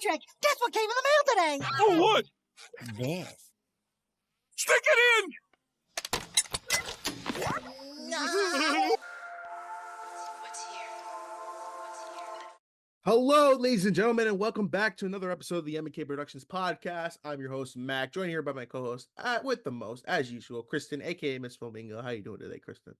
Patrick, guess what came in the mail today? Oh, what? This. Stick it in! Hello, ladies and gentlemen, and welcome back to another episode of the M&K Productions Podcast. I'm your host, Mac, joined here by my co-host, with the most, as usual, Kristen, aka Miss Flamingo. How you doing today, Kristen?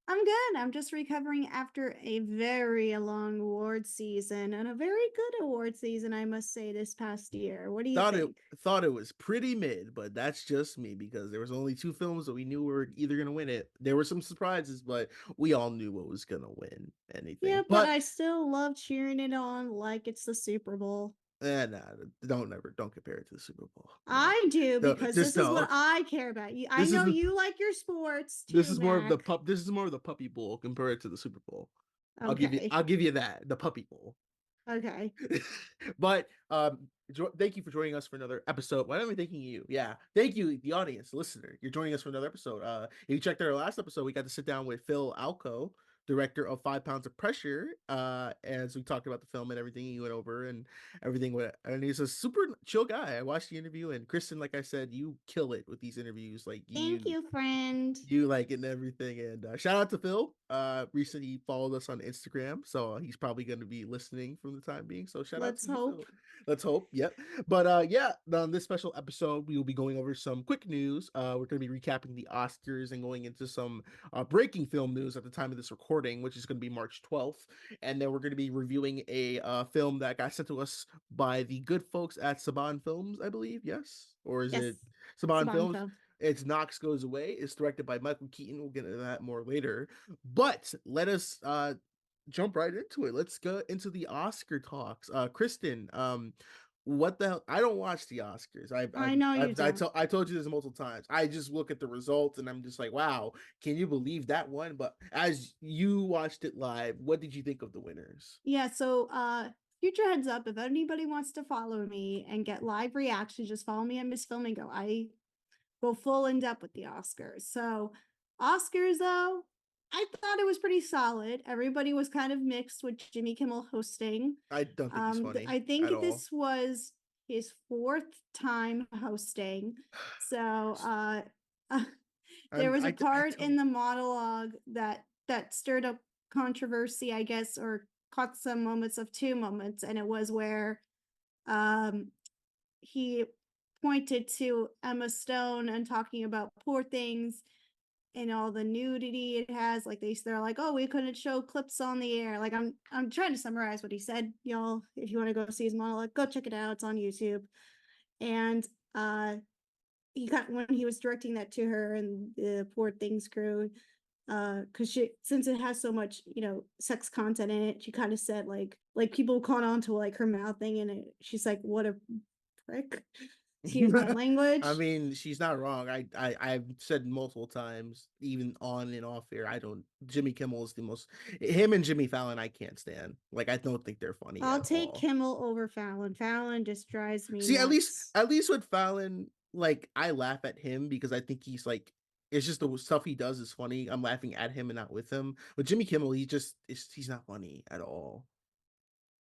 I'm good. I'm just recovering after a very long award season and a very good award season, I must say, this past year. What do you think? Thought it was pretty mid, but that's just me because there was only two films that we knew were either going to win it. There were some surprises, but we all knew what was going to win anything. Yeah, but I still love cheering it on like it's the Super Bowl. Don't compare it to the Super Bowl. I do, because this is what I care about. I know you like your sports too, This is more Mac. of the Puppy Bowl compared to the Super Bowl. Okay. I'll give you that, the Puppy Bowl. Okay. But thank you for joining us for another episode. Why am I thanking you? Yeah, thank you, the audience, the listener. You're joining us for another episode. If you checked out our last episode, we got to sit down with Phil Alco, director of 5 Pounds of Pressure, as we talked about the film and everything he went over and everything. And he's a super chill guy. I watched the interview, and Kristen, like I said, you kill it with these interviews. Like, Thank you, friend. You like it and everything. And shout out to Phil. Recently he followed us on Instagram, so he's probably going to be listening from the time being. So Let's hope. Let's hope. Yep. But yeah, on this special episode, we will be going over some quick news. We're going to be recapping the Oscars and going into some breaking film news at the time of this recording, which is going to be March 12th. And then we're going to be reviewing a film that got sent to us by the good folks at Saban Films, I believe. Yes? Or is it Saban Films? It's Knox Goes Away. It's directed by Michael Keaton. We'll get into that more later. But let us jump right into it. Let's go into the Oscar talks. Kristen, what the hell? I don't watch the Oscars. I know you don't. I told you this multiple times. I just look at the results and I'm just like, wow, can you believe that one? But as you watched it live, what did you think of the winners? Yeah, so future heads up, if anybody wants to follow me and get live reactions, just follow me at Miss Flamingo. I go full in depth with the Oscars. So Oscars, though, I thought it was pretty solid. Everybody was kind of mixed with Jimmy Kimmel hosting. I don't think he's funny. I think this was his 4th time hosting. So there was a part in the monologue that stirred up controversy, I guess, or caught some moments of 2 moments, and it was where he pointed to Emma Stone and talking about Poor Things and all the nudity it has. Like they're like, oh, we couldn't show clips on the air. Like I'm trying to summarize what he said, y'all. If you want to go see his monologue, go check it out. It's on YouTube. And he got, when he was directing that to her and the Poor Things crew, because since it has so much, sex content in it, she kind of said like people caught on to like her mouthing, and she's like, what a prick. Excuse my language. I mean, she's not wrong. I've said multiple times, even on and off air, Jimmy Kimmel is the most, him and Jimmy Fallon I can't stand. Like, I don't think they're funny. I'll take Kimmel over Fallon. Fallon just drives me nuts. At least with Fallon, like, I laugh at him because I think he's like, it's just the stuff he does is funny. I'm laughing at him and not with him. But Jimmy Kimmel, he's not funny at all.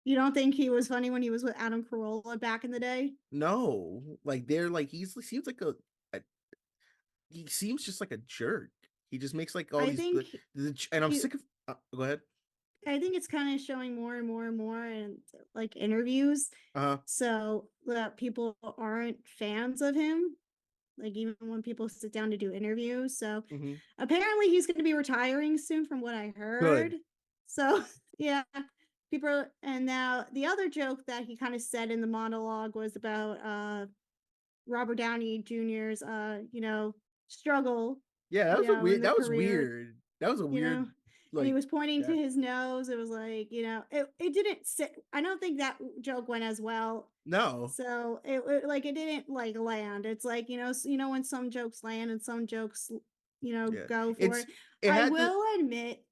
You don't think he was funny when he was with Adam Carolla back in the day? No, like he seems like he seems just like a jerk. He just makes like all and I'm sick of. Go ahead. I think it's kind of showing more and more and more in like interviews. So that people aren't fans of him. Like even when people sit down to do interviews. So apparently he's going to be retiring soon, from what I heard. Good. So yeah. People, and now the other joke that he kind of said in the monologue was about Robert Downey Jr.'s struggle. Yeah, that was weird. That was a weird. Like, and he was pointing to his nose. It was like, it didn't sit. I don't think that joke went as well. No. So it didn't like land. It's like, when some jokes land and some jokes, go for it. I will admit,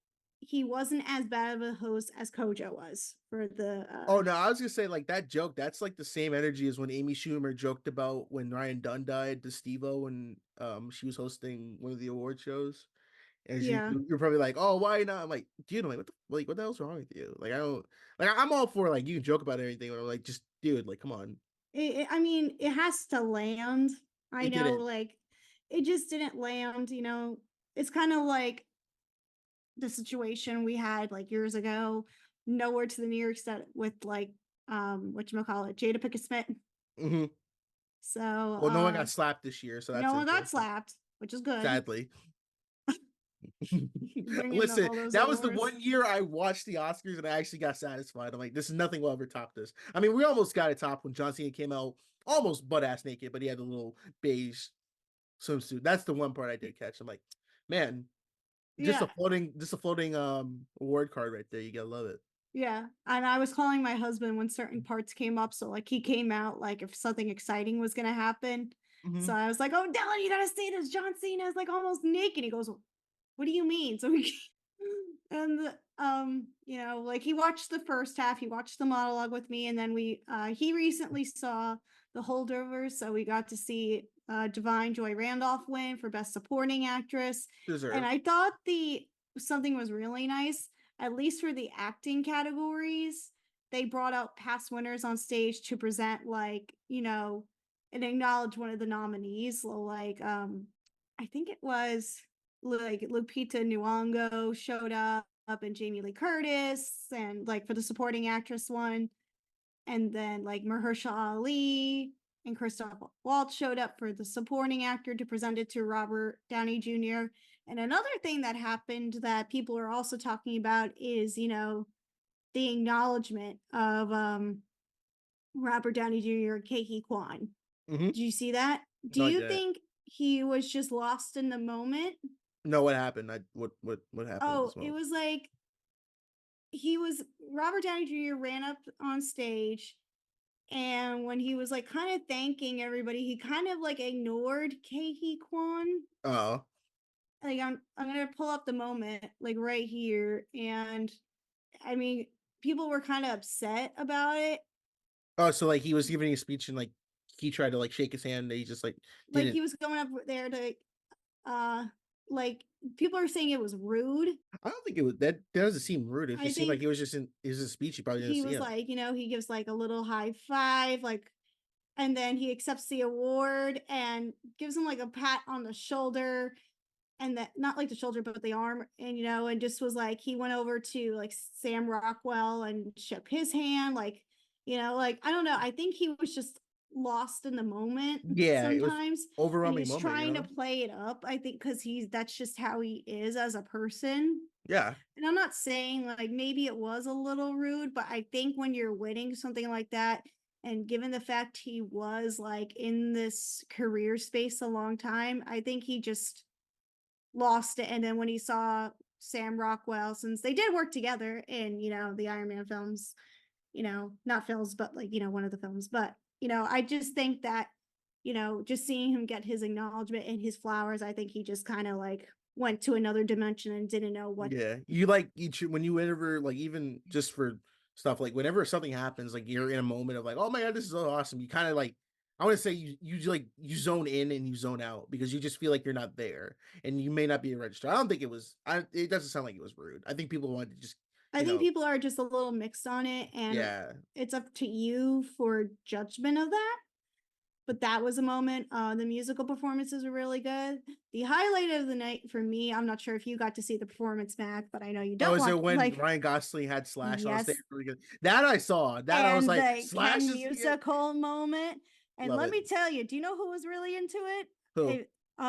he wasn't as bad of a host as Kojo was for the. Oh no, I was gonna say like that joke. That's like the same energy as when Amy Schumer joked about when Ryan Dunn died to Steve-O when she was hosting one of the award shows, And Yeah. you're probably like, oh, why not? I'm like, dude, I'm like, what the hell's wrong with you? Like, I don't like. I'm all for like you can joke about everything, but I'm like, just dude, like, come on. I mean, it has to land. I It know, didn't. like, it just didn't land. It's kind of like the situation we had like years ago, Nowhere to the New York set with like whatchamacallit, Jada Pinkett Smith. Hmm. So Well, no one got slapped this year, so that's no one got interesting. slapped, which is good. Sadly. Bringing Listen, all those that was the awards. one year I watched the Oscars and I actually got satisfied. I'm like, this is nothing will ever top this. I mean, we almost got it topped when John Cena came out almost butt ass naked, but he had a little beige swimsuit. That's the one part I did catch. I'm like, man, Yeah. just a floating award card right there. You gotta love it. Yeah. And I was calling my husband when certain parts came up. So like he came out like if something exciting was gonna happen. So Mhm. I was like, oh Dylan, you gotta see this. John Cena is like almost naked. He goes, what do you mean? So we and like he watched the first half, he watched the monologue with me, and then he recently saw the holdovers, so we got to see Divine Joy Randolph win for Best Supporting Actress. And Deserved. I thought the something was really nice, at least for the acting categories. They brought out past winners on stage to present and acknowledge one of the nominees. So, like I think it was like Lupita Nyong'o showed up and Jamie Lee Curtis and like for the supporting actress one. And then like Mahershala Ali and Christoph Waltz showed up for the supporting actor to present it to Robert Downey Jr. And another thing that happened that people are also talking about is, the acknowledgement of Robert Downey Jr. and Keiki Kwan. Hmm. Did you see that? Do No, I you didn't. think he was just lost in the moment? No, what happened? What happened at Oh, this it moment? was like Robert Downey Jr. ran up on stage, and when he was like kind of thanking everybody, he kind of like ignored Keiki Kwan. Oh. Like I'm gonna pull up the moment like right here, and I mean people were kind of upset about it. Oh, so like he was giving a speech and like he tried to like shake his hand and he just like Like didn't. he was going up there to uh like people are saying it was rude. I don't think it was that doesn't seem rude. It I just seemed like think he was just in his speech. He probably didn't he see was him. like, he gives like a little high five, like, and then he accepts the award and gives him like a pat on the shoulder, and that not like the shoulder but the arm, and and just was like he went over to like Sam Rockwell and shook his hand, like, like I don't know, I think he was just lost in the moment Yeah, it was sometimes, and overwhelming he's moment, you trying to know? play it up, I think, because that's just how he is as a person. Yeah. And I'm not saying like maybe it was a little rude, but I think when you're winning something like that, and given the fact he was like in this career space a long time, I think he just lost it. And then when he saw Sam Rockwell, since they did work together in, the Iron Man films, not films, but like, one of the films. But, I just think that, just seeing him get his acknowledgement and his flowers, I think he just kind of like went to another dimension and didn't know what. Yeah. You like each when you ever like even just for stuff like whenever something happens, like you're in a moment of like, oh my god, this is so awesome. You kind of like I want to say you zone in and you zone out because you just feel like you're not there and you may not be a register. I don't think it doesn't sound like it was rude. I think people wanted to just, I think people are just a little mixed on it, and yeah. it's up to you for judgment of that. But that was a moment. The musical performances were really good. The highlight of the night for me, I'm not sure if you got to see the performance, Mac, but I know you Oh, don't is want it when like, Ryan Gosling had Slash on yes, stage? Really good. That I saw. That I was and like, the Slash Ken is here. musical moment. And Love let it. me tell you, do you know who was really into it? Who?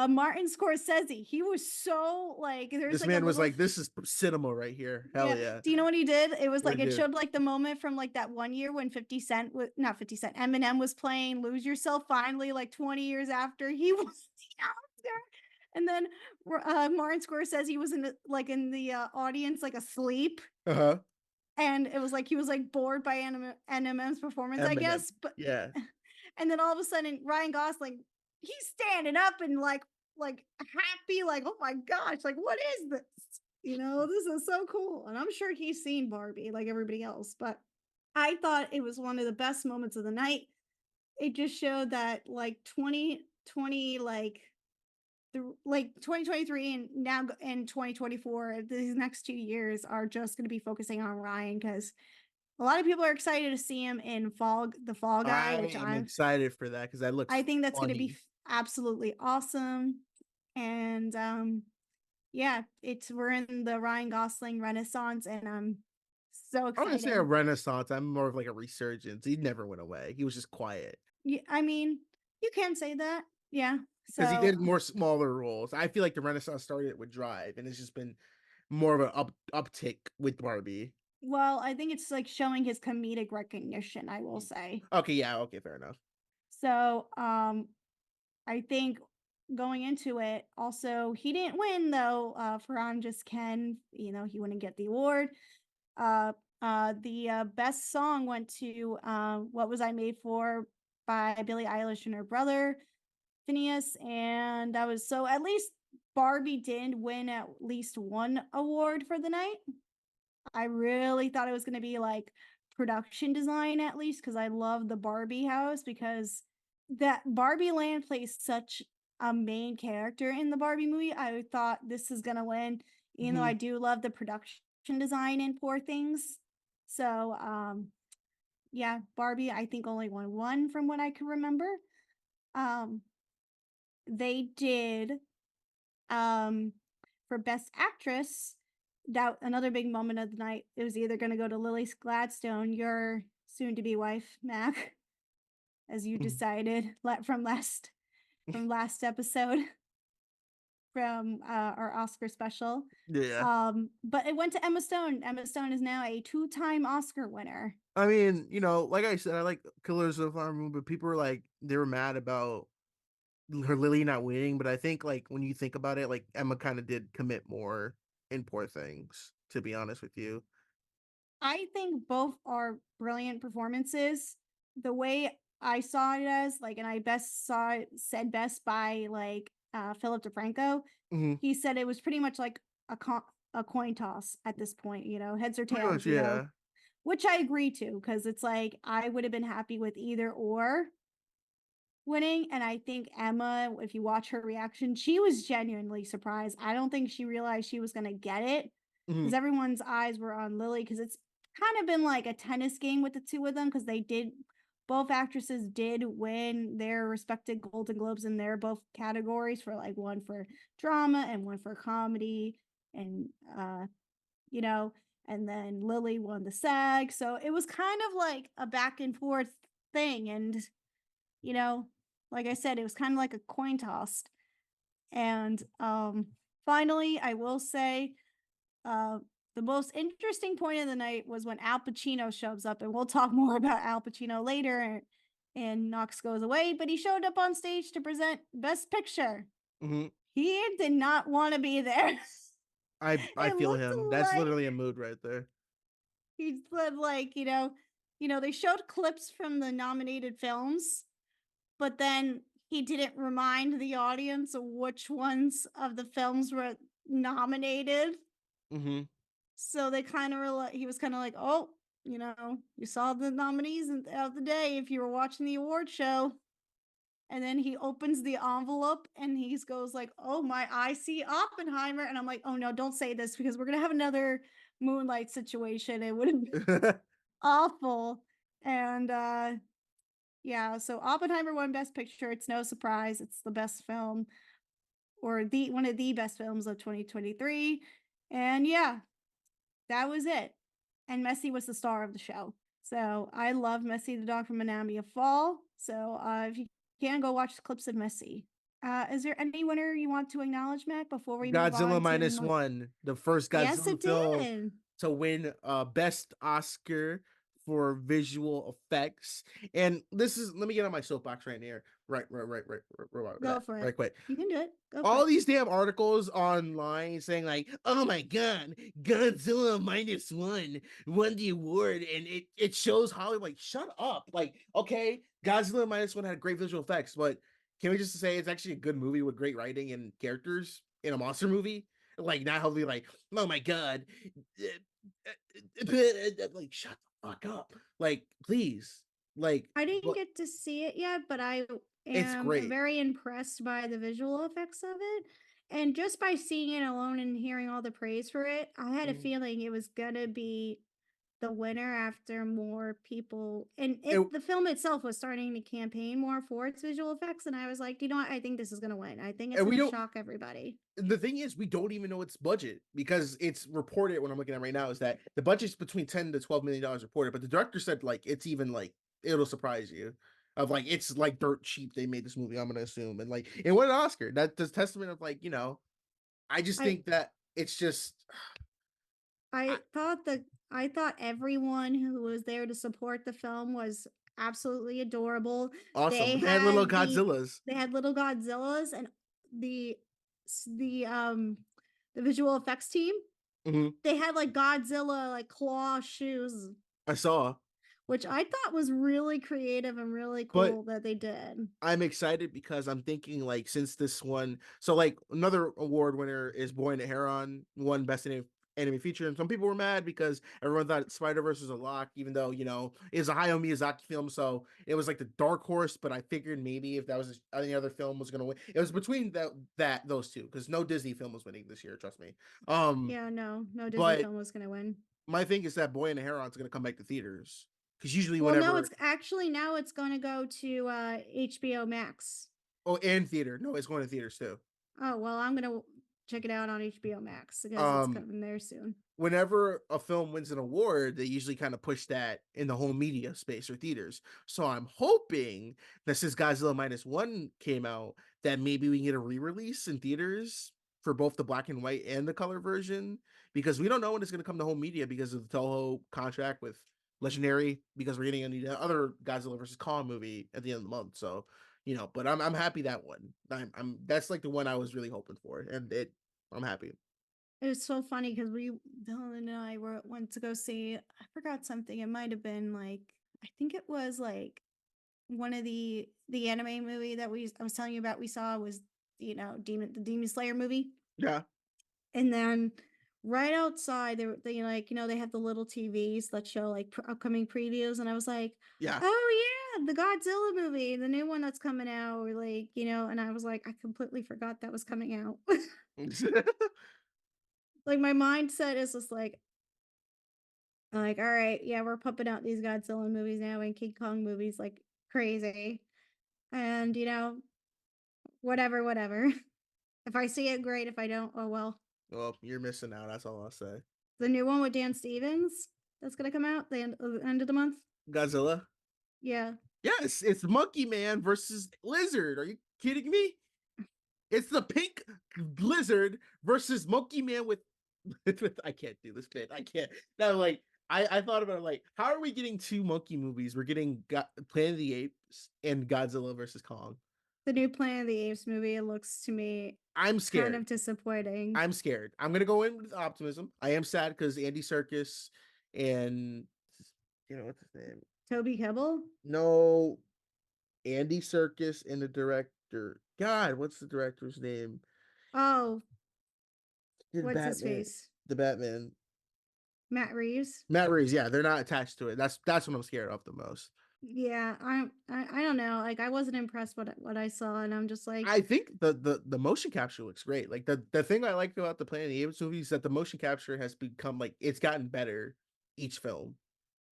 Martin Scorsese. He was so like, there's This like a man was little. like, this is cinema right here. Hell Yeah. yeah. Do you know what he did? It was What like did it he do? showed like the moment from like that one year when 50 Cent was not 50 Cent, Eminem was playing Lose Yourself finally, like 20 years after he was the Oscar. And then Martin Scorsese was in the audience like asleep. Uh-huh. And it was like he was like bored by Eminem's performance, I Eminem. guess. But Yeah. and then all of a sudden Ryan Gosling, he's standing up and like happy, like, oh my gosh, like what is this? This is so cool. And I'm sure he's seen Barbie like everybody else, but I thought it was one of the best moments of the night. It just showed that like 2020, like like 2023 and now in 2024, these next 2 years are just going to be focusing on Ryan because a lot of people are excited to see him in the Fall Guy, I which am excited for that because that looks I think that's going to be funny. absolutely awesome. And yeah, we're in the Ryan Gosling Renaissance, and I'm so I wouldn't say a excited. renaissance. I'm more of like a resurgence. He never went away. He was just quiet Yeah, I mean, you can say that. Yeah. because he So, did more smaller roles. I feel like the renaissance started with Drive, and it's just been more of an uptick with Barbie. well, I think it's like showing his comedic recognition, I will say. Okay, yeah, okay, fair enough. So, I think going into it, also he didn't win though. For I'm Just Ken, he wouldn't get the award. The best song went to "What Was I Made For" by Billie Eilish and her brother Phineas, and that was so. At least Barbie did win at least one award for the night. I really thought it was going to be like production design at least because I love the Barbie house because that Barbie Land plays such a main character in the Barbie movie. I thought this is going to win, even though I do love the production design in Poor Things. So, yeah, Barbie I think only won one from what I can remember. Um, they did for Best Actress, that another big moment of the night. It was either going to go to Lily Gladstone, your soon-to-be wife, Mac, as you decided from last episode from our Oscar special. Yeah. But it went to Emma Stone. Emma Stone is now a 2-time Oscar winner. I mean, like I said, I like Killers of the Flower Moon, but people were like, they were mad about her Lily not winning. But I think, like, when you think about it, like, Emma kind of did commit more in Poor Things, to be honest with you. I think both are brilliant performances. The way I saw it as, like, and I best saw it said best by like Philip DeFranco. Mm-hmm. He said it was pretty much like a coin toss at this point, heads or Pretty tails, much, yeah. which I agree to because it's like I would have been happy with either or winning. And I think Emma, if you watch her reaction, she was genuinely surprised. I don't think she realized she was going to get it Mm-hmm. because everyone's eyes were on Lily because it's kind of been like a tennis game with the two of them because both actresses did win their respective Golden Globes in their both categories for like one for drama and one for comedy. And, and then Lily won the SAG. So it was kind of like a back and forth thing. And, like I said, it was kind of like a coin toss. And finally, I will say, the most interesting point of the night was when Al Pacino shows up, and we'll talk more about Al Pacino later. And Knox goes away, but he showed up on stage to present Best Picture. Mm-hmm. He did not want to be there. I It feel looked him. That's like literally a mood right there. he said, like, they showed clips from the nominated films, but then he didn't remind the audience of which ones of the films were nominated. Mm-hmm. So they kind of were like, he was kind of like, oh, you saw the nominees of the day if you were watching the award show. And then he opens the envelope and he goes like, oh my, I see Oppenheimer. And I'm like, oh no, don't say this because we're going to have another Moonlight situation. It would have been awful. And yeah, so Oppenheimer won Best Picture. It's no surprise. It's the best film or one of the best films of 2023. And yeah, that was it. And Messi was the star of the show. So I love Messi, the dog from Anatomy of Fall. So if you can, go watch the clips of Messi. Is there any winner you want to acknowledge, Mac, before we move Godzilla on to -1, the first Yes, Godzilla it film did. to win best Oscar for visual effects. And let me get on my soapbox right here. Right, Go for it. right quick. You can do it. Go for All it. these damn articles online saying like, oh my god, Godzilla -1 won the award, and it shows Hollywood. Like, shut up. Like, okay, Godzilla -1 had great visual effects, but can we just say it's actually a good movie with great writing and characters in a monster movie? Like, not heavily like, oh my god, like, shut the fuck up. Like, please. Like, I didn't get to see it yet, but I It's am great. very impressed by the visual effects of it. And just by seeing it alone and hearing all the praise for it, I had a Mhm. feeling it was gonna be the winner after more people and It, the film itself was starting to campaign more for its visual effects, and I was like, "You know what? I think this is gonna win. I think it's and we gonna don't. shock everybody." The thing is, we don't even know its budget because it's reported. What I'm looking at right now is that the budget's between $10 to $12 million reported, but the director said like it's even like it'll surprise you. Of like it's like dirt cheap. They made this movie. I'm gonna assume, and like it won an Oscar. That's testament of like I just I think that it's just I, I thought everyone who was there to support the film was absolutely adorable. awesome. They They had little had Godzillas. they had little Godzillas and the s- the um the visual effects team. Mhm. They had like Godzilla like claw shoes, I saw, which I thought was really creative and really but cool that they did. I'm excited because I'm thinking like since this one, so like another award winner is Boy and the Heron, won best anime feature, and some people were mad because everyone thought Spider Verse was a lock, even though it's a Hayao Miyazaki film, so it was like the dark horse. But I figured maybe if that was any other film was gonna win, it was between those two because no Disney film was winning this year. Trust me. Yeah, no Disney But film was gonna win. my thing is that Boy and the Heron's gonna come back to theaters because usually Well, no, whenever it's actually now it's going to go to HBO Max. and theater, no, it's going to theaters too. Oh, well, I'm going to check it out on HBO Max because it's Um, coming there soon. Whenever a film wins an award, they usually kind of push that in the home media space or theaters. So I'm hoping that since Godzilla Minus One came out, that maybe we can get a re-release in theaters for both the black and white and the color version, because we don't know when it's going to come to home media because of the Toho contract with Legendary, because we're getting the other Godzilla versus Kong movie at the end of the month. So, but I'm happy that one. I'm that's like the one I was really hoping for, and I'm happy. It was so funny because Dylan and I went to go see, I forgot something. It might have been like, I think it was like one of the anime movie that I was telling you about we saw was, the Demon Slayer movie. Yeah, And then right outside, they like, they have the little TVs that show like upcoming previews. And I was like, yeah. oh, yeah, the Godzilla movie, the new one that's coming out. Or like, and I was like, I completely forgot that was coming out. Like, my mindset is just like, all right, yeah, we're pumping out these Godzilla movies now and King Kong movies like crazy. And, whatever, whatever. If I see it, great. If I don't, oh well. Well, you're missing out. That's all I'll say. The new one with Dan Stevens that's gonna come out end of the month. Godzilla. Yeah. Yes, it's Monkey Man versus Lizard. Are you kidding me? It's the pink lizard versus Monkey Man with I can't do this bit. I can't. Now, like I thought about it, like how are we getting two monkey movies? We're getting Planet of the Apes and Godzilla versus Kong. The new Planet of the Apes movie, it looks to me I'm kind scared. of disappointing. I'm scared. I'm gonna go in with optimism. I am sad because Andy Serkis and what's his name? Toby Kebbell? No, Andy Serkis and the director. God, what's the director's name? Oh, Did what's his Batman. face? The Batman. Matt Reeves? Matt Reeves, yeah, they're not attached to it. That's what I'm scared of the most. Yeah, I don't know. Like I wasn't impressed what I saw, and I'm just like, I think the motion capture looks great. Like the thing I like about the Planet of the Apes movie is that the motion capture has become like it's gotten better each film.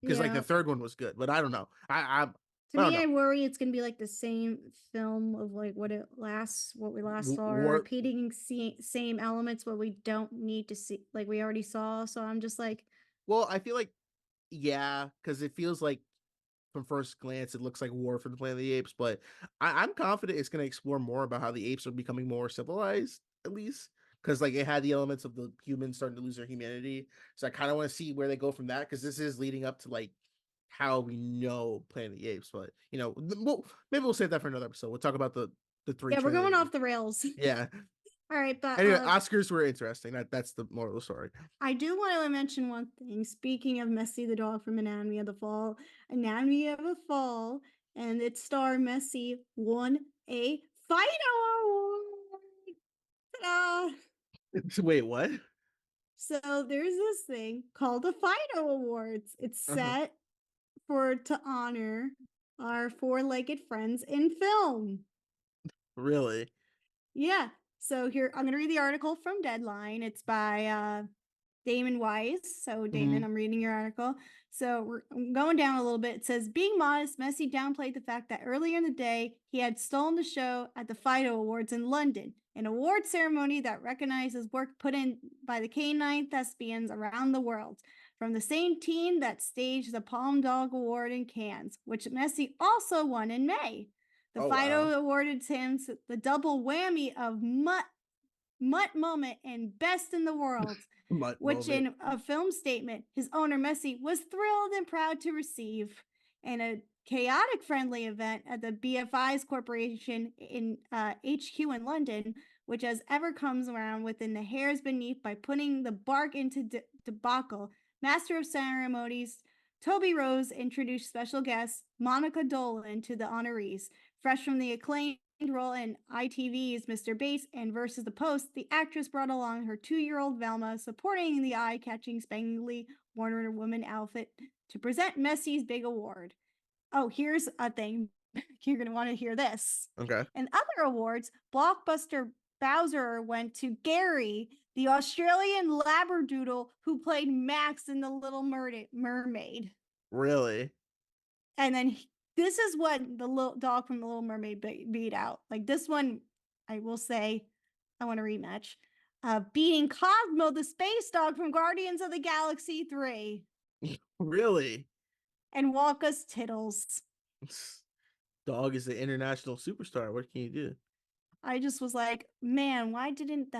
Because like the yeah. third one was good, but I don't know. To I don't me, know. I worry it's gonna be like the same film of like what we last saw, or War repeating same elements what we don't need to see, like we already saw. So I'm just like, Well, I feel like yeah, because it feels like from first glance it looks like War for the Planet of the Apes, but I'm confident it's going to explore more about how the apes are becoming more civilized, at least because like it had the elements of the humans starting to lose their humanity. So I kind of want to see where they go from that because this is leading up to like how we know Planet of the Apes. But maybe we'll save that for another episode. We'll talk about the three. yeah, we're going trilogy. off the rails. Yeah. All right, but Anyway, Oscars were interesting. That's the moral of the story. I do want to mention one thing. Speaking of Messi the dog from Anatomy of the Fall, Anatomy of a Fall, and its star Messi won a Fido Award. Ta-da! Wait, what? So there's this thing called the Fido Awards. It's Uh-huh. set to honor our four-legged friends in film. Really? Yeah. So here, I'm going to read the article from Deadline. It's by Damon Weiss. So, Damon, I'm reading your article. So, I'm going down a little bit. It says, being modest, Messi downplayed the fact that earlier in the day, he had stolen the show at the Fido Awards in London, an award ceremony that recognizes work put in by the canine thespians around the world, from the same team that staged the Palm Dog Award in Cannes, which Messi also won in May. The Oh, Fido wow. awarded him the double whammy of Mutt moment and best in the world, Mutt which moment. in a film statement, his owner Messi was thrilled and proud to receive. In a chaotic friendly event at the BFI's corporation in HQ in London, which as ever comes around within the hairs beneath by putting the bark into debacle, Master of Ceremonies Toby Rose introduced special guest Monica Dolan to the honorees. Fresh from the acclaimed role in ITV's Mr. Bass and Versus the Post, the actress brought along her 2-year-old Velma, supporting the eye-catching spangly Wonder Woman outfit to present Messi's big award. Oh, here's a thing. You're going to want to hear this. Okay. In other awards, blockbuster Bowser went to Gary, the Australian Labradoodle who played Max in The Little Mermaid. Really? And then this is what the little dog from The Little Mermaid beat out. Like this one, I will say, I want a rematch. Beating Cosmo, the space dog from Guardians of the Galaxy 3. Really? And Walka's Tittles. Dog is the international superstar. What can you do? I just was like, man, why didn't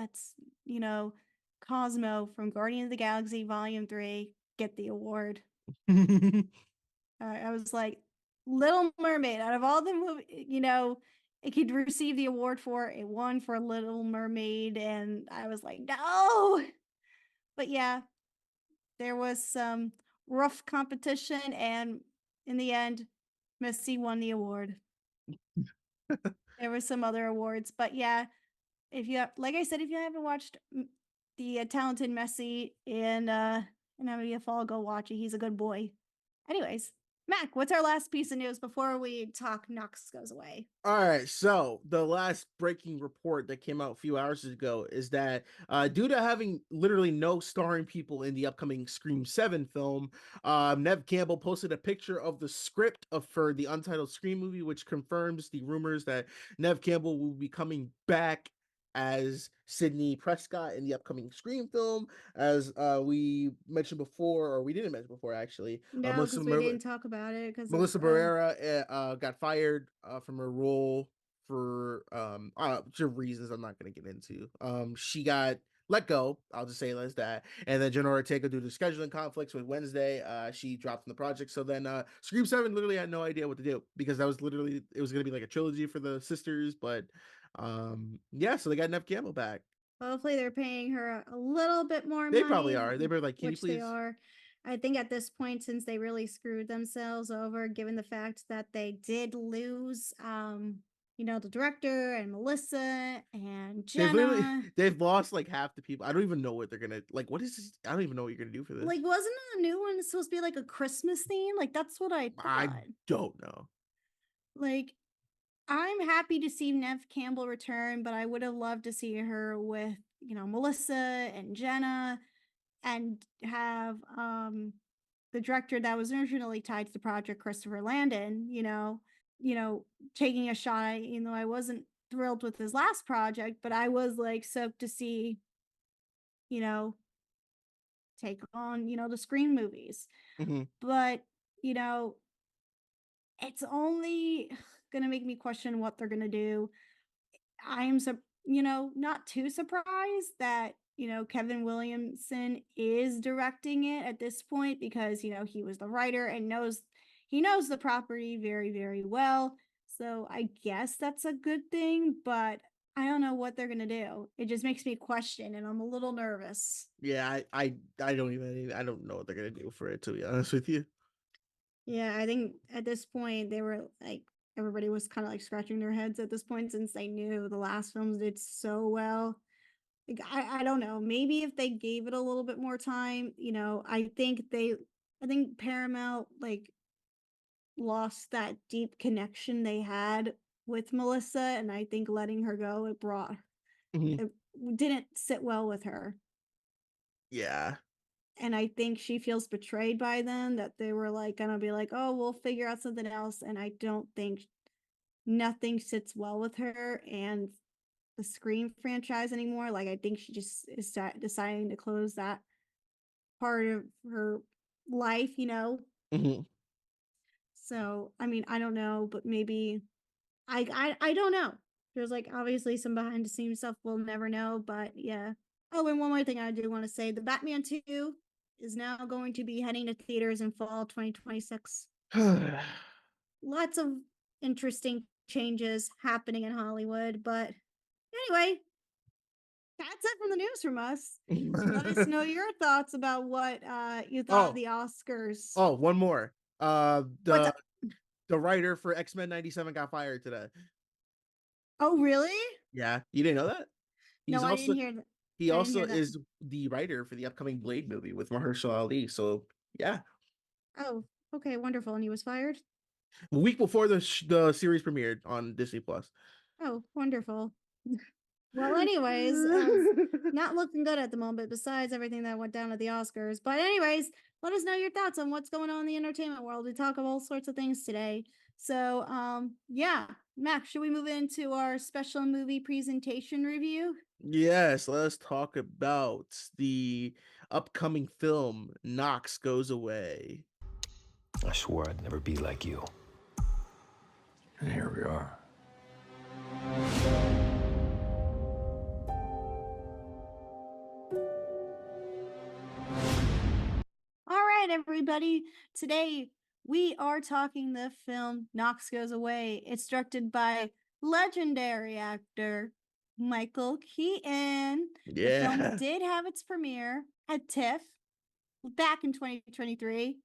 Cosmo from Guardians of the Galaxy Volume 3 get the award? I was like, Little Mermaid, out of all the movies, it could receive the award for, it won for Little Mermaid, and I was like, no! But yeah, there was some rough competition, and in the end, Missy won the award. There were some other awards, but yeah, like I said, if you haven't watched the Talented Messi in Enemy Fall, go watch it. He's a good boy. Anyways, Mac, what's our last piece of news before we talk Knox goes away? All right, so the last breaking report that came out a few hours ago is that due to having literally no starring people in the upcoming Scream 7 film, Nev Campbell posted a picture of the script for the untitled Scream movie, which confirms the rumors that Nev Campbell will be coming back as Sydney Prescott in the upcoming Scream film. As we mentioned before, or we didn't mention before actually, No, because we didn't talk about it. Because Melissa Barrera got fired from her role for reasons I'm not going to get into. She got let go. I'll just say it as that. And then Jenna Ortega, due to scheduling conflicts with Wednesday, she dropped from the project. So then Scream 7 literally had no idea what to do, because that was literally, it was going to be like a trilogy for the sisters. But yeah, so they got Nev Campbell back. Hopefully they're paying her a little bit more They money. probably are. They were like, can you which please? They are. I think at this point, since they really screwed themselves over, given the fact that they did lose, the director and Melissa and Jenna. They've lost like half the people. I don't even know what they're gonna like. What is this? I don't even know what you're gonna do for this. Like, wasn't the new one supposed to be like a Christmas theme? Like, that's what I thought. I don't know. Like, I'm happy to see Nev Campbell return, but I would have loved to see her with, Melissa and Jenna, and have the director that was originally tied to the project, Christopher Landon, taking a shot, even though I wasn't thrilled with his last project, but I was like stoked to see, take on, the Scream movies. Mm-hmm. But, it's only gonna make me question what they're gonna do. I'm not too surprised that, Kevin Williamson is directing it at this point, because, he was the writer and knows the property very, very well. So I guess that's a good thing, but I don't know what they're going to do. It just makes me question, and I'm a little nervous. Yeah, I don't know what they're going to do for it, to be honest with you. Yeah, I think at this point they were like, everybody was kind of like scratching their heads at this point, since they knew the last films did so well. Like, I don't know. Maybe if they gave it a little bit more time, I think Paramount, like, lost that deep connection they had with Melissa, and I think letting her go, Mhm. it didn't sit well with her. Yeah. And I think she feels betrayed by them, that they were like gonna be like, oh, we'll figure out something else. And I don't think nothing sits well with her and the Scream franchise anymore. Like, I think she just is deciding to close that part of her life, you know? Mhm. So, I mean, I don't know, but maybe I don't know. There's like obviously some behind the scenes stuff we'll never know, but yeah. Oh, and one more thing I do want to say, the Batman 2 is now going to be heading to theaters in fall 2026. Lots of interesting changes happening in Hollywood, but anyway, that's it from the news from us. Let us know your thoughts about what you thought of the Oscars. Oh, one more. What's up? The writer for X-Men 97 got fired today. Oh, really? Yeah, you didn't know that? No, I didn't hear that. He I didn't also hear that. is the writer for the upcoming Blade movie with Mahershala Ali. So yeah, Oh, okay, wonderful. And he was fired? a week before the series premiered on Disney Plus. Oh, wonderful. Well, anyways, not looking good at the moment, besides everything that went down at the Oscars. But anyways, let us know your thoughts on what's going on in the entertainment world. We talk of all sorts of things today. So, yeah, Max, should we move into our special movie presentation review? Yes, let's talk about the upcoming film Knox Goes Away. I swore I'd never be like you. And here we are. All right, everybody. Today we are talking the film Knox Goes Away. It's directed by legendary actor Michael Keaton. The film Yeah. did have its premiere at TIFF back in 2023.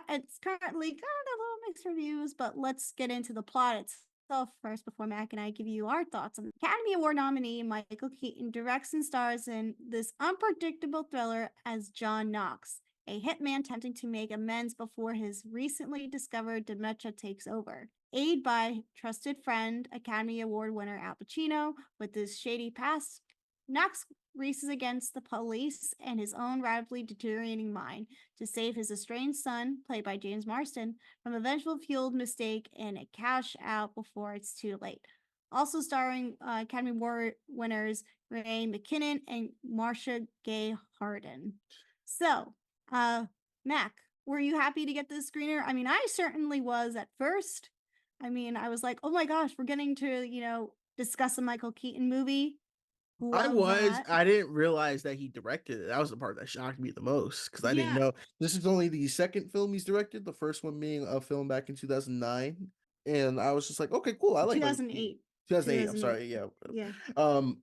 It's currently got a little mixed reviews, but let's get into the plot itself first before Mac and I give you our thoughts on Academy Award nominee Michael Keaton directs and stars in this unpredictable thriller as John Knox, a hitman attempting to make amends before his recently discovered dementia takes over. Aided by trusted friend, Academy Award winner Al Pacino, with his shady past, Knox races against the police and his own rapidly deteriorating mind to save his estranged son, played by James Marsden, from a vengeful fueled mistake and a cash out before it's too late. Also starring Academy Award winners Ray McKinnon and Marcia Gay Harden. So, Mac, were you happy to get this screener? I mean, I certainly was at first. I mean, I was like, oh my gosh, we're getting to, discuss a Michael Keaton movie. I didn't realize that he directed it. That was the part that shocked me the most because I didn't know this is only the second film he's directed. The first one being a film back in 2009, and I was just like, okay, cool. I like 2008. 2008. I'm sorry. Yeah. Yeah.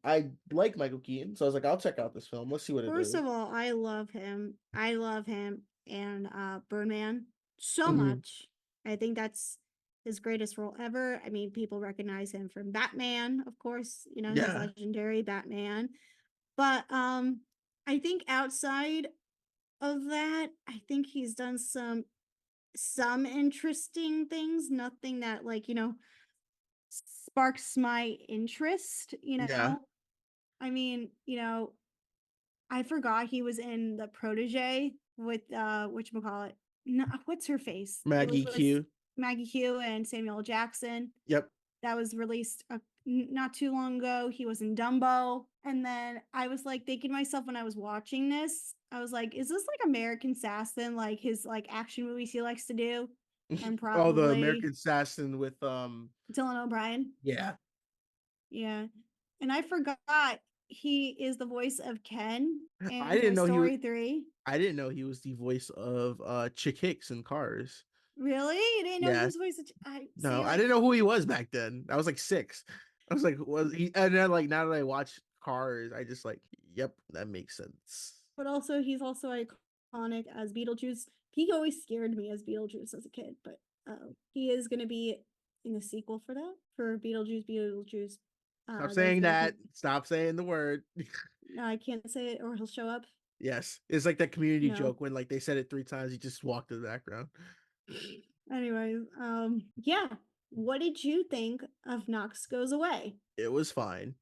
I like Michael Keaton, so I was like, I'll check out this film. Let's see what it is. First of all, I love him. I love him and Birdman so much. I think that's his greatest role ever. I mean, people recognize him from Batman, of course, his legendary Batman. But I think outside of that, I think he's done some interesting things, nothing that sparks my interest. I mean, I forgot he was in The Protege with whatchamacallit. No, what's her face? Maggie Q. Maggie Q and Samuel Jackson. Yep. That was released not too long ago. He was in Dumbo. And then I was like thinking to myself when I was watching this, I was like, is this like American Assassin, like his like action movies he likes to do? And probably the American Assassin with Dylan O'Brien. Yeah. Yeah. And I forgot he is the voice of Ken in I didn't know Story 3. I didn't know he was the voice of Chick Hicks in Cars. Really? You didn't know he was voice of No, I didn't know who he was back then. I was like 6. I was like, was he? And then like now that I watch Cars, I just like, yep, that makes sense. But also he's also iconic as Beetlejuice. He always scared me as Beetlejuice as a kid, but he is gonna be in the sequel for that, for Beetlejuice. Stop saying that. Stop saying the word. No, I can't say it or he'll show up. Yes. It's like that Community joke when like they said it 3 times, he just walked in the background. Anyways, yeah. What did you think of Knox Goes Away? It was fine.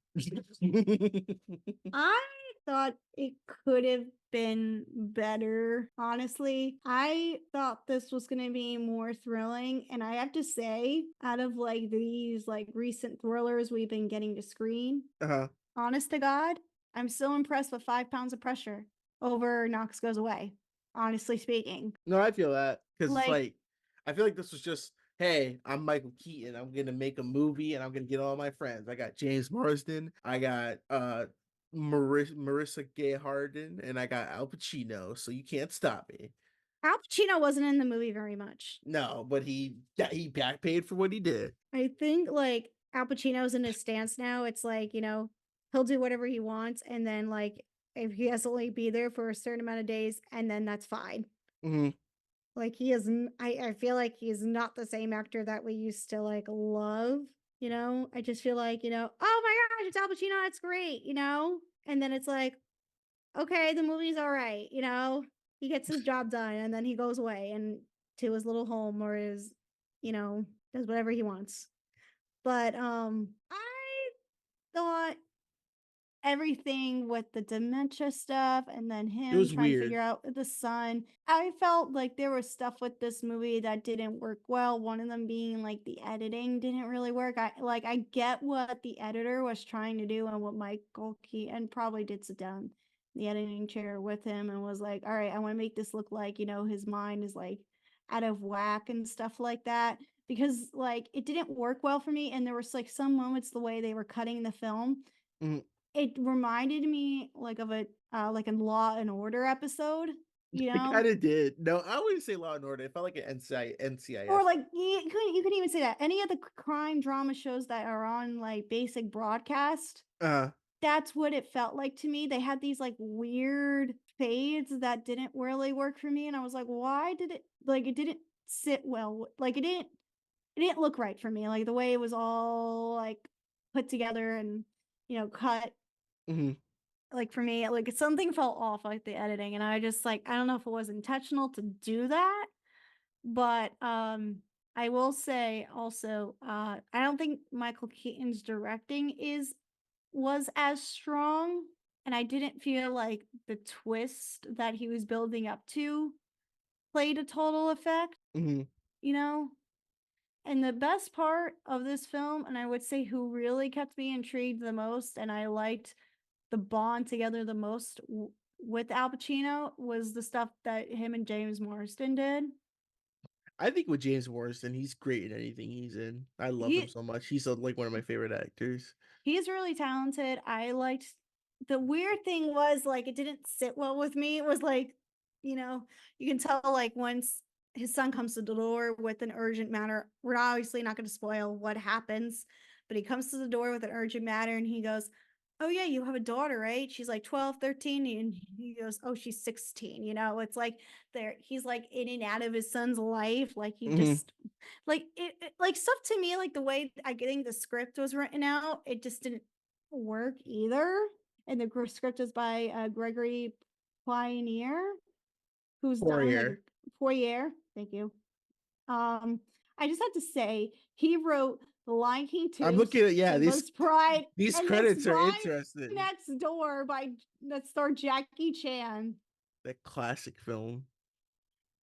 I thought it could have been better, honestly. I thought this was going to be more thrilling, and I have to say, out of like these like recent thrillers we've been getting to screen, Uh-huh. honest to God, I'm still impressed with 5 pounds of pressure over Knox Goes Away, honestly speaking. No, I feel that because it's Like, like I feel like this was just, hey, I'm Michael Keaton. I'm gonna make a movie and I'm gonna get all my friends. I got James Marsden, I got Marissa Gay Harden, and I got Al Pacino. So you can't stop me. Al Pacino wasn't in the movie very much. No, but he back paid for what he did. I think like Al Pacino's in his stance now. It's like, he'll do whatever he wants. And then like, if he has to only be there for a certain amount of days, and then that's fine. Mm-hmm. Like he is, I feel like he's not the same actor that we used to like love, I just feel like, oh my gosh, it's Al Pacino. It's great, and then it's like, okay, the movie's all right. He gets his job done and then he goes away and to his little home or his, does whatever he wants. But I thought everything with the dementia stuff and then It him was trying to weird. figure out the son. I felt like there was stuff with this movie that didn't work well. One of them being like the editing didn't really work. I get what the editor was trying to do and what Michael Keaton probably did sit down in the editing chair with him and was like, all right, I want to make this look like, his mind is like out of whack and stuff like that. Because like it didn't work well for me. And there was like some moments the way they were cutting the film. Mhm. It reminded me like of a like a Law and Order episode, It kind of did. No, I wouldn't say Law and Order. It felt like an NCIS. or like you could even say that any of the crime drama shows that are on like basic broadcast. That's what it felt like to me. They had these like weird fades that didn't really work for me, and I was like, why did it like it didn't sit well? Like it didn't look right for me. Like the way it was all like put together and cut. Mm-hmm. Like for me, like something felt off like the editing, and I just like I don't know if it was intentional to do that, but I will say also I don't think Michael Keaton's directing was as strong, and I didn't feel like the twist that he was building up to played a total effect, Mm-hmm. And the best part of this film, and I would say who really kept me intrigued the most, and I liked the bond together the most with Al Pacino, was the stuff that him and James Marsden did. I think with James Marsden, he's great in anything he's in. I love him so much. He's like one of my favorite actors. He's really talented. I liked the weird thing was like it didn't sit well with me. It was like, you can tell like once his son comes to the door with an urgent matter, we're obviously not going to spoil what happens, but he comes to the door with an urgent matter and he goes, oh yeah, you have a daughter, right? She's like 12, 13. And he goes, oh, she's 16. It's like he's like in and out of his son's life. Like he just like it like stuff to me, like the way I think the script was written out, it just didn't work either. And the script is by Gregory Pioneer, who's done like Poirier. Thank you. I just have to say, he wrote The Lion King 2. I'm looking at Most Pride. These credits are interesting. Next Door that starred Jackie Chan. That classic film.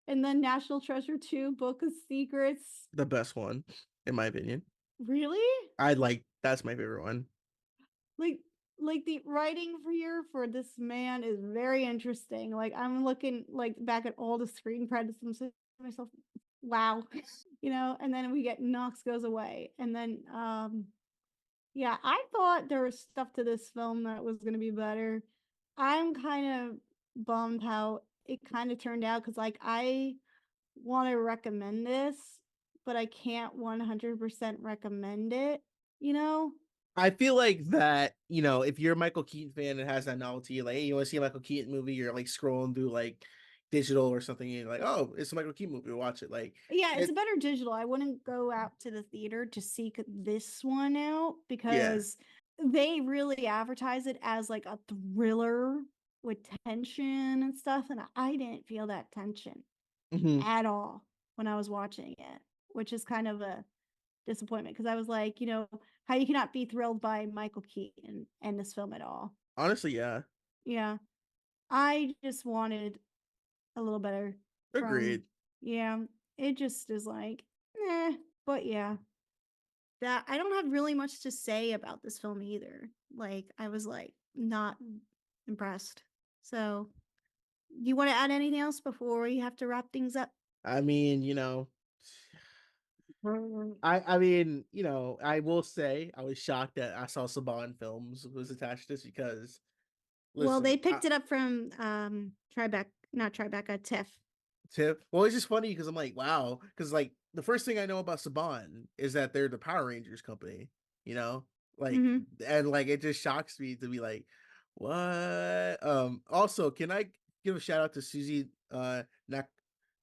And then National Treasure 2, Book of Secrets. The best one, in my opinion. Really? That's my favorite one. Like the writing for this man is very interesting. Like I'm looking like back at all the screen credits and saying to myself, wow. And then we get Knox Goes Away. And then yeah, I thought there was stuff to this film that was gonna be better. I'm kind of bummed how it kind of turned out because like I want to recommend this, but I can't 100% recommend it, I feel like that, if you're a Michael Keaton fan and has that novelty, like, hey, you want to see a Michael Keaton movie, you're like scrolling through like digital or something, and you're like, oh, it's a Michael Keaton movie, watch it. Like, yeah, it's a better digital. I wouldn't go out to the theater to seek this one out because they really advertise it as like a thriller with tension and stuff, and I didn't feel that tension at all. when I was watching it, which is kind of a disappointment because I was like, how you cannot be thrilled by Michael Keaton in this film at all. Honestly, yeah. Yeah. I just wanted a little better Agreed. it just is like, but yeah. That I don't have really much to say about this film either. Like I was like not impressed. So, you want to add anything else before we have to wrap things up? I mean, I mean, I will say I was shocked that I saw Saban Films was attached to this because, Well, listen, they picked it up from Tribeca, not Tribeca, TIFF. Tip. Well, it's just funny because I'm like, wow, because like the first thing I know about Saban is that they're the Power Rangers company, you know, like, Mhm. and like it just shocks me to be like, what? Also, can I give a shout out to Susie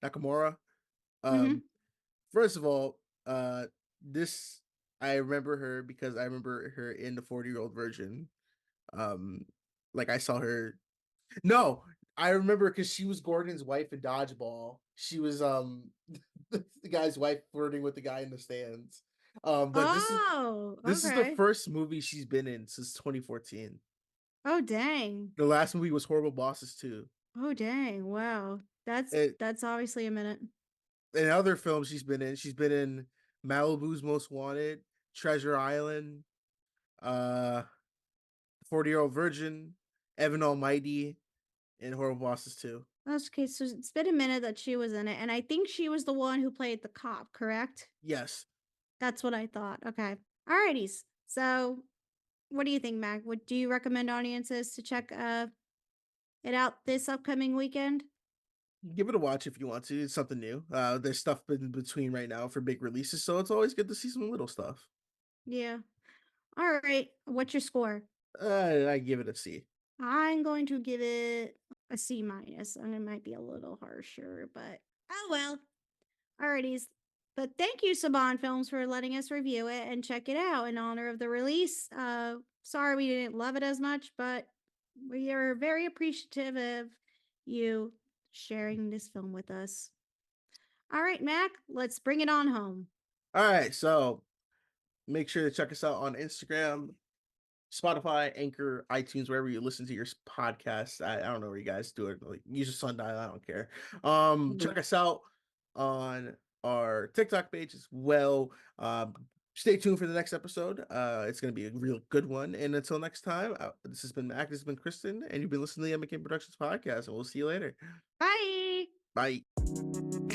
Nakamura? Mhm. First of all, this I remember her because I remember her in the 40-year-old virgin. Um, like I saw her. No, I remember because she was Gordon's wife in Dodgeball. She was the guy's wife flirting with the guy in the stands. But Oh, this is the okay. first movie she's been in since 2014. Oh, dang. The last movie was Horrible Bosses 2. Oh, dang. Wow. It, That's obviously a minute. in other films she's been in Malibu's Most Wanted, Treasure Island, uh 40-Year-Old Virgin, Evan Almighty, and Horrible Bosses 2. Okay, so it's been a minute that she was in it, and I think she was the one who played the cop, correct? Yes. That's what I thought. Okay. Alrighties. So, what do you think, Mac? Do you recommend audiences to check it out this upcoming weekend? Give it a watch if you want to. It's something new. There's stuff in between right now for big releases, so it's always good to see some little stuff. Yeah. All right. What's your score? I give it a C. I'm going to give it a C minus, and it might be a little harsher, but oh well. Alrighties. But thank you, Saban Films, for letting us review it and check it out in honor of the release. Sorry we didn't love it as much, but we are very appreciative of you sharing this film with us. All right, Mac, let's bring it on home. All right, so make sure to check us out on Instagram, Spotify, Anchor, iTunes, wherever you listen to your podcast. I don't know where you guys do it. Like, use a sundial. I don't care. Check us out on our TikTok page as well. Stay tuned for the next episode. It's going to be a real good one. And until next time, this has been Mac. This has been Kristen, and you've been listening to the M&K Productions Podcast. And we'll see you later. Bye. Bye.